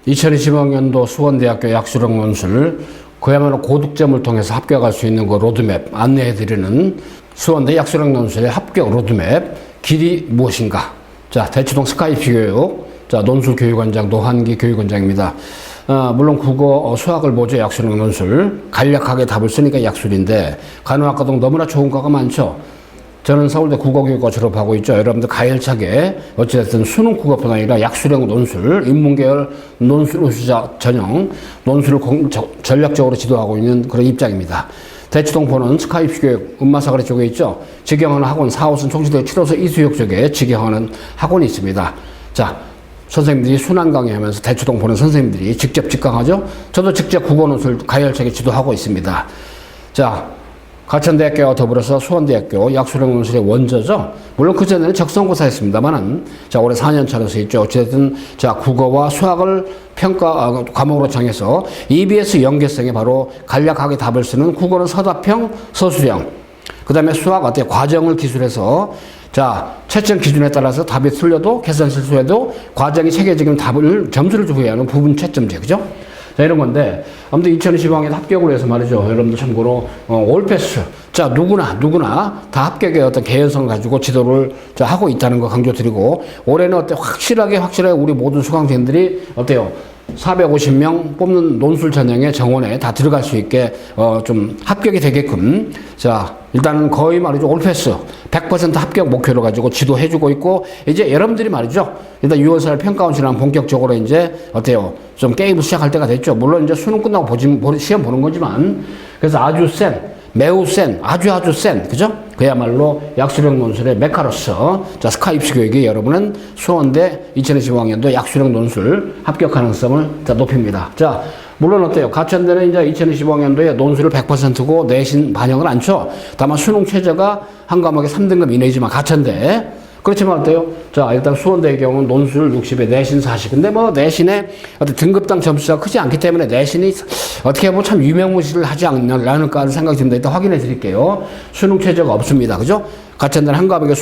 (2025년도) 수원대학교 약수령 논술 그야말로 고득점을 통해서 합격할 수 있는 그 로드맵 안내해드리는 수원대 약수령 논술의 합격 로드맵 길이 무엇인가? 자, 대치동 스카이피 교육, 자, 논술교육원장 노한기 교육원장입니다. 물론 국어, 수학을 보죠. 약수령 논술. 간략하게 답을 쓰니까 약술인데 간호학과도 너무나 좋은 과가 많죠. 저는 서울대 국어교육과 졸업하고 있죠. 여러분들 가열차게 어찌됐든 수능 국어뿐 아니라 약수령 논술, 인문계열 논술 우수자 전형 논술을 전략적으로 지도하고 있는 그런 입장입니다. 대치동포는 스카이피 교육 음마사거리 쪽에 있죠. 직영하는 학원 4호선 총시대 7호선 이수역 쪽에 직영하는 학원이 있습니다. 자, 선생님들이 순환 강의하면서 대치동포는 선생님들이 직접 직강하죠. 저도 직접 국어 논술 가열차게 지도하고 있습니다. 자, 가천대학교와 더불어서 수원대학교 약수령 논술의 원저죠. 물론 그전에는 적성고사였습니다만은, 자, 올해 4년차로서 있죠. 어쨌든, 자, 국어와 수학을 과목으로 정해서 EBS 연계성에 바로 간략하게 답을 쓰는 국어는 서답형, 서술형. 그 다음에 수학 어때요? 과정을 기술해서, 자, 채점 기준에 따라서 답이 틀려도 계산 실수해도 과정이 체계적인 답을 점수를 주어야 하는 부분 채점제. 그죠? 자, 이런 건데, 아무튼 2025학년 합격을 위해서 말이죠. 여러분들 참고로, 올패스. 자, 누구나 다 합격의 어떤 개연성을 가지고 지도를 자, 하고 있다는 거 강조드리고, 올해는 확실하게 우리 모든 수강생들이 어때요? 450명 뽑는 논술 전형의 정원에 다 들어갈 수 있게, 좀 합격이 되게끔, 자, 일단은 거의 말이죠. 올패스. 100% 합격 목표로 가지고 지도해주고 있고, 이제 여러분들이 말이죠. 일단 6월달 평가원실은 본격적으로 이제 어때요? 좀 게임을 시작할 때가 됐죠. 물론 이제 수능 끝나고 시험 보는 거지만, 그래서 아주 매우 아주 센, 그죠? 그야말로 약수령 논술의 메카로서, 자, 스카이피 교육이 여러분은 수원대 2025학년도 약수령 논술 합격 가능성을 자, 높입니다. 자, 물론 어때요? 가천대는 이제 2025학년도에 논술을 100%고 내신 반영을 안 쳐. 다만 수능 최저가 한 과목에 3등급 이내지만 가천대. 그렇지만 어때요? 자, 일단 수원대의 경우는 논술 60에 내신 40. 근데 뭐 내신의 어떤 등급당 점수가 크지 않기 때문에 내신이 어떻게 보면 참 유명무실을 하지 않을까 하는 생각이 듭니다. 일단 확인해 드릴게요. 수능 최저가 없습니다. 그죠? 가천대는 한 과목에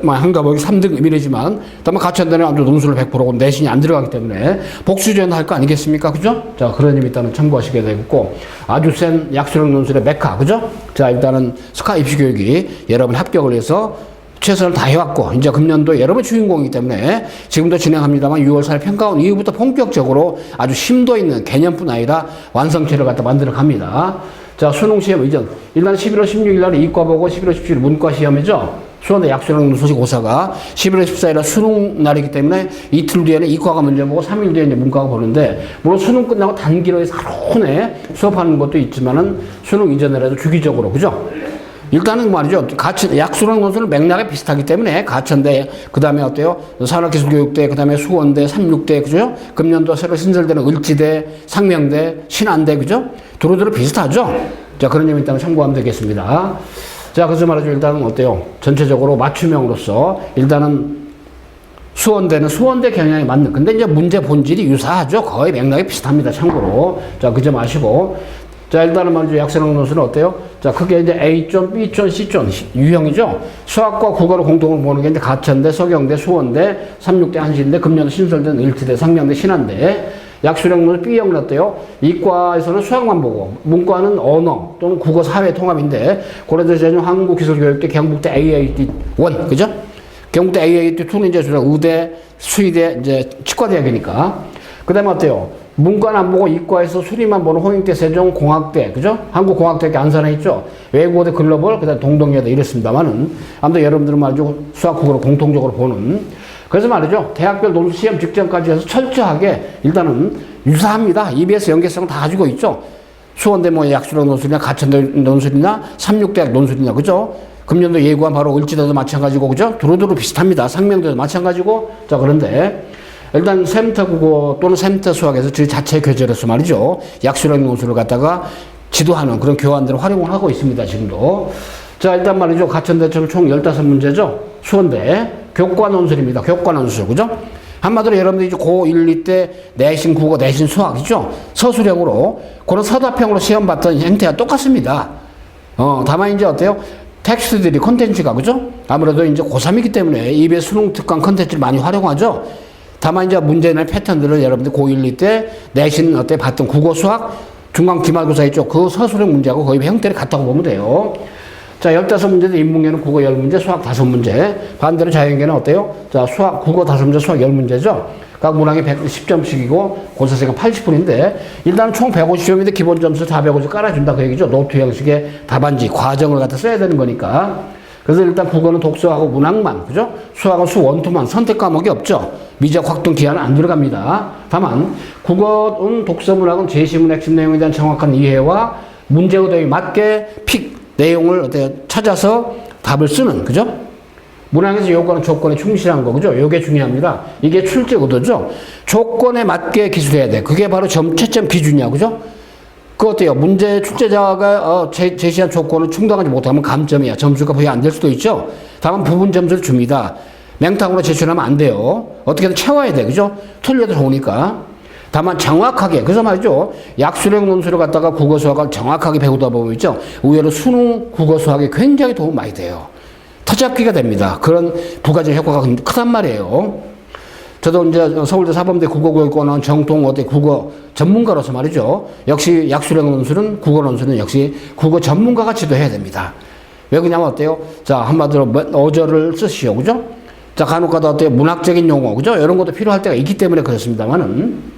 한 과목이 3등급 이내지만, 다만 가천대는 아주 논술을 100%고 내신이 안 들어가기 때문에 복수전 할 거 아니겠습니까? 그죠? 자, 그런 의미 일단은 참고하시게 되겠고, 아주 센 약수령 논술의 메카. 그죠? 자, 일단은 스카이피 교육이 여러분 합격을 해서 최선을 다해왔고, 이제 금년도 여러분 주인공이기 때문에 지금도 진행합니다만 6월4일 평가원 이후부터 본격적으로 아주 심도 있는 개념뿐 아니라 완성체를 갖다 만들어 갑니다. 자, 수능 시험 이전. 일단 11월 16일 날 이과 보고 11월 17일 문과 시험이죠. 수원대 약수령 논술고사가 11월 14일 날 수능 날이기 때문에 이틀 뒤에는 이과가 먼저 보고 3일 뒤에 이제 문과가 보는데, 물론 수능 끝나고 단기로 해서 하루 내 수업하는 것도 있지만은 수능 이전이라도 주기적으로, 그죠? 일단은 말이죠. 약수령 논술은 맥락이 비슷하기 때문에 가천대, 그 다음에 어때요? 산업기술교육대, 그 다음에 수원대, 36대, 그죠? 금년도 새로 신설되는 을지대, 상명대, 신안대, 그죠? 두루두루 비슷하죠? 자, 그런 점 일단 참고하면 되겠습니다. 자, 그래서 말이죠. 일단은 어때요? 전체적으로 맞춤형으로서 일단은 수원대는 수원대 경향이 맞는, 근데 이제 문제 본질이 유사하죠. 거의 맥락이 비슷합니다. 참고로. 자, 그 점 아시고. 자, 일단은 말이죠. 약수령 논술은 어때요? 자, 크게 이제 A존, B존, C존 유형이죠. 수학과 국어를 공통으로 보는 게 이제 가천대, 서경대, 수원대, 36대, 한신대, 금년도 신설된 을지대, 상명대, 신안대. 약수령 논술 B형은 어때요? 이과에서는 수학만 보고, 문과는 언어 또는 국어, 사회 통합인데, 고려대 전용 한국기술교육대, 경북대 AAT1, 그죠? 경북대 AAT2는 이제 의대, 수의대, 이제 치과대학이니까. 그 다음에 어때요? 문과는 안 보고 이과에서 수리만 보는 홍익대, 세종, 공학대, 그죠? 한국공학대학교 안산에 있죠? 외국어대, 글로벌, 그 다음에 동덕여대 이렇습니다만은, 아무튼 여러분들은 말이죠. 수학, 국어를 공통적으로 보는. 그래서 말이죠. 대학별 논술 시험 직전까지 해서 철저하게 일단은 유사합니다. EBS 연계성 다 가지고 있죠. 수원대 뭐 약수령 논술이나 가천대 논술이나 삼육대학 논술이나 그죠? 금년도 예고한 바로 을지대도 마찬가지고 그죠? 두루두루 비슷합니다. 상명대도 마찬가지고. 자, 그런데 일단 셈터 국어 또는 셈터 수학에서 그 자체 교재로서 말이죠. 약수령 논술을 갖다가 지도하는 그런 교환들을 활용을 하고 있습니다. 지금도. 자, 일단 말이죠. 가천대처럼 총 15문제죠. 수원대 교과 논술입니다. 교과 논술 그죠? 한마디로 여러분들이 이제 고1, 2 때 내신 국어, 내신 수학이죠. 서술형으로 그런 서답형으로 시험 봤던 형태와 똑같습니다. 다만 이제 어때요? 텍스트들이 콘텐츠가 그죠? 아무래도 이제 고3이기 때문에 입에 수능 특강 콘텐츠를 많이 활용하죠. 다만 이제 문제의 패턴들을 여러분들 고1, 2 때 내신 어때 봤던 국어, 수학, 중간 기말고사 있죠. 그 서술형 문제하고 거의 형태를 같다고 보면 돼요. 자, 15문제도 인문계는 국어 10문제, 수학 5문제. 반대로 자연계는 어때요? 자, 수학, 국어 5문제, 수학 10문제죠. 각 문항이 110점씩이고, 고사생은 80분인데, 일단 총 150점인데 기본 점수 450 깔아준다. 그 얘기죠. 노트 형식의 답안지, 과정을 갖다 써야 되는 거니까. 그래서 일단 국어는 독서하고 문항만, 그죠? 수학은 수 원투만, 선택 과목이 없죠. 미적 확동 기한은 안 들어갑니다. 다만, 국어는 독서 문학은 제시문 핵심 내용에 대한 정확한 이해와 문제 의도에 맞게 내용을 어떻게 찾아서 답을 쓰는, 그죠? 문항에서 요구하는 조건에 충실한 거, 그죠? 요게 중요합니다. 이게 출제 의도죠? 조건에 맞게 기술해야 돼. 그게 바로 채점 기준이야, 그죠? 그거 어때요? 문제 출제자가 제시한 조건을 충당하지 못하면 감점이야. 점수가 부여 안 될 수도 있죠? 다만 부분 점수를 줍니다. 맹탕으로 제출하면 안 돼요. 어떻게든 채워야 돼, 그죠? 틀려도 좋으니까. 다만 정확하게, 그래서 말이죠. 약수령 논술을 갖다가 국어 수학을 정확하게 배우다 보면 있죠. 의외로 수능 국어 수학에 굉장히 도움 많이 돼요. 터잡기가 됩니다. 그런 부가적 효과가 크단 말이에요. 저도 이제 서울대 사범대 국어교육원은 정통 어때 국어 전문가로서 말이죠. 역시 약수령 논술은 국어 논술은 역시 국어 전문가가 지도해야 됩니다. 왜 그러냐면 어때요? 자, 한마디로 어절을 쓰시오, 그죠? 자, 간혹가다 어때요? 문학적인 용어, 그죠? 이런 것도 필요할 때가 있기 때문에 그렇습니다만은.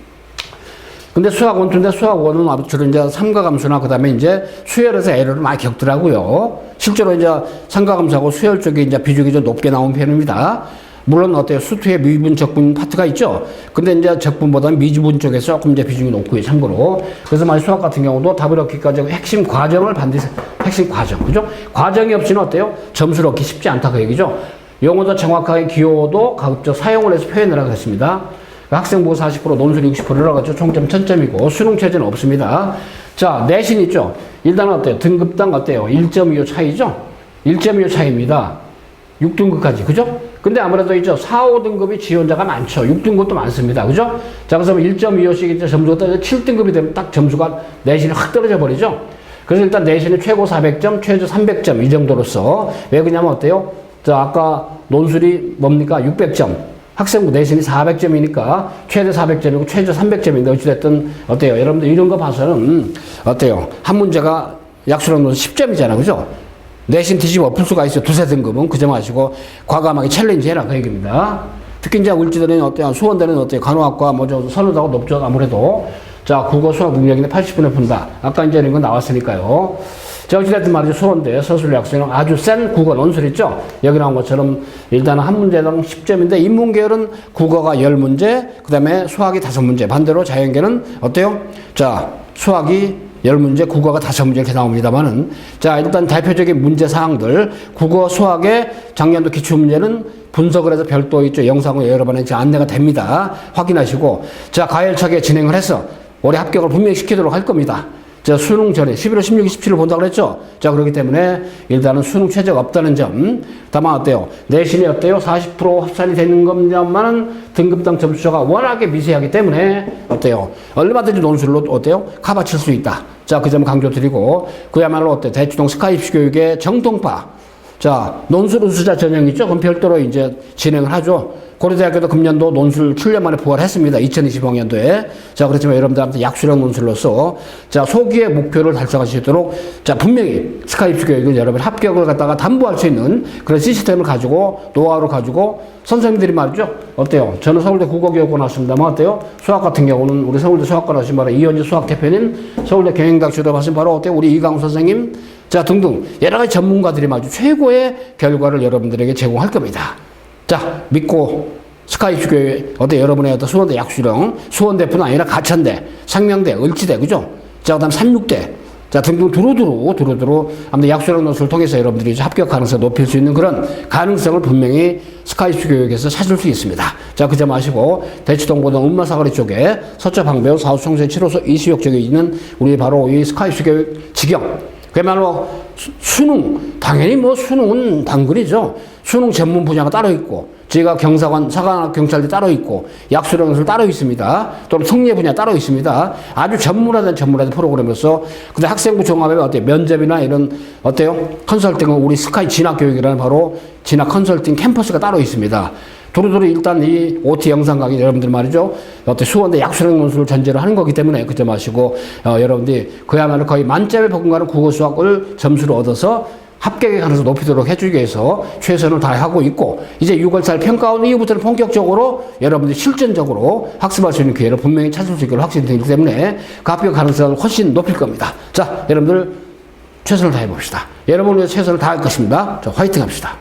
근데 수학 원투인데 수학 원은 주로 이제 삼가감수나 그 다음에 이제 수열에서 에러를 많이 겪더라고요. 실제로 이제 삼가감수하고 수열 쪽에 이제 비중이 좀 높게 나온 편입니다. 물론 어때요? 수투의 미분, 적분 파트가 있죠. 근데 이제 적분보다는 미분 쪽에서 조금 이제 비중이 높고요, 참고로. 그래서 만약 수학 같은 경우도 답을 얻기까지 핵심 과정을 반드시, 핵심 과정, 그죠? 과정이 없이는 어때요? 점수를 얻기 쉽지 않다, 그 얘기죠. 용어도 정확하게 기호도 가급적 사용을 해서 표현을 하고 했습니다. 학생 보고 40%, 논술 60%라고 하죠. 총점 1000점이고, 수능 체제는 없습니다. 자, 내신 있죠? 일단 어때요? 등급당 어때요? 1.25 차이죠? 1.25 차이입니다. 6등급까지, 그죠? 근데 아무래도 있죠. 4, 5등급이 지원자가 많죠. 6등급도 많습니다. 그죠? 자, 그래서 1.25씩 이제 점수가 떨어져 7등급이 되면 딱 점수가 내신이 확 떨어져 버리죠? 그래서 일단 내신이 최고 400점, 최저 300점 이 정도로서. 왜 그러냐면 어때요? 자, 아까 논술이 뭡니까? 600점. 학생부 내신이 400점이니까 최대 400점이고 최저 300점인데 어찌됐든 어때요? 여러분들 이런 거 봐서는 어때요? 한 문제가 약수령 논술 10점이잖아. 그죠? 내신 뒤집어 엎을 수가 있어요. 두세 등급은. 그점 마시고 과감하게 챌린지 해라. 그 얘기입니다. 특히 이제 을지대는 어때요? 수원대는 어때요? 간호학과 뭐죠? 선호도가 높죠. 아무래도. 자, 국어 수학 능력인데 80분을 푼다. 아까 이제 이런 거 나왔으니까요. 자, 어찌됐든 말이죠. 수원대 서술 약수는 아주 센 국어 논술 있죠. 여기 나온 것처럼 일단은 한 문제당 10점인데 인문계열은 국어가 10문제, 그 다음에 수학이 5문제. 반대로 자연계는 어때요? 자, 수학이 10문제, 국어가 5문제 이렇게 나옵니다만은. 자, 일단 대표적인 문제 사항들. 국어, 수학의 작년도 기출문제는 분석을 해서 별도 있죠. 영상으로 여러 번 안내가 됩니다. 확인하시고. 자, 가열차게 진행을 해서 올해 합격을 분명히 시키도록 할 겁니다. 자, 수능 전에 11월 16일, 17일 본다고 그랬죠? 자, 그렇기 때문에 일단은 수능 최저가 없다는 점. 다만 어때요? 내신이 어때요? 40% 합산이 되는 겁니다만은 등급당 점수가 워낙에 미세하기 때문에 어때요? 얼마든지 논술로 어때요? 커버칠 수 있다. 자, 그 점 강조드리고 그야말로 어때? 대주동 스카이프 교육의 정통파. 자, 논술 우수자 전형 있죠? 그럼 별도로 이제 진행을 하죠. 고려대학교도 금년도 논술 7년 만에 부활했습니다. 2025년도에. 자, 그렇지만 여러분들한테 약수령 논술로서 자, 소기의 목표를 달성하시도록 자, 분명히 스카이프 교육은 여러분 합격을 갖다가 담보할 수 있는 그런 시스템을 가지고 노하우를 가지고 선생님들이 말이죠. 어때요? 저는 서울대 국어교육원 나왔습니다만 어때요? 수학 같은 경우는 우리 서울대 수학과 나오신 바로 이현주 수학 대표님, 서울대 경영대학 졸업하신 바로 어때요? 우리 이강우 선생님, 자, 등등 여러 가지 전문가들이 아주 최고의 결과를 여러분들에게 제공할 겁니다. 자, 믿고 스카이프 교육 어때 여러분의 어떤 수원대 약수령, 수원대뿐 아니라 가천대, 상명대, 을지대, 그죠? 자, 그다음 삼육대 자, 등등 두루두루 아무튼 약수령 논술을 통해서 여러분들이 이제 합격 가능성을 높일 수 있는 그런 가능성을 분명히 스카이스 교육에서 찾을 수 있습니다. 자, 그점 아시고 대치동고등 음마사거리 쪽에 서초 방배우 사후 청소년 7호소 이수역 쪽에 있는 우리 바로 이 스카이스 교육 직영, 그야말로 수능, 당연히 뭐 수능은 단글이죠. 수능 전문 분야가 따로 있고, 저희가 경사관, 사관학경찰대 따로 있고, 약수령술 따로 있습니다. 또는 성리 분야 따로 있습니다. 아주 전문화된 프로그램에서, 근데 학생부 종합에 어때요? 면접이나 이런, 어때요? 컨설팅은 우리 스카이 진학교육이라는 바로 진학 컨설팅 캠퍼스가 따로 있습니다. 두루두루 일단 이 OT 영상 강의 여러분들 말이죠. 어때 수원대 약수령 논술을 전제로 하는 거기 때문에 그저 마시고, 여러분들이 그야말로 거의 만점에 버금가는 국어 수학을 점수를 얻어서 합격의 가능성을 높이도록 해주기 위해서 최선을 다하고 있고, 이제 6월달 평가원 이후부터는 본격적으로 여러분들이 실전적으로 학습할 수 있는 기회를 분명히 찾을 수 있기로 확신되기 때문에 그 합격 가능성을 훨씬 높일 겁니다. 자, 여러분들 최선을 다해봅시다. 여러분을 위해 최선을 다할 것입니다. 자, 화이팅 합시다.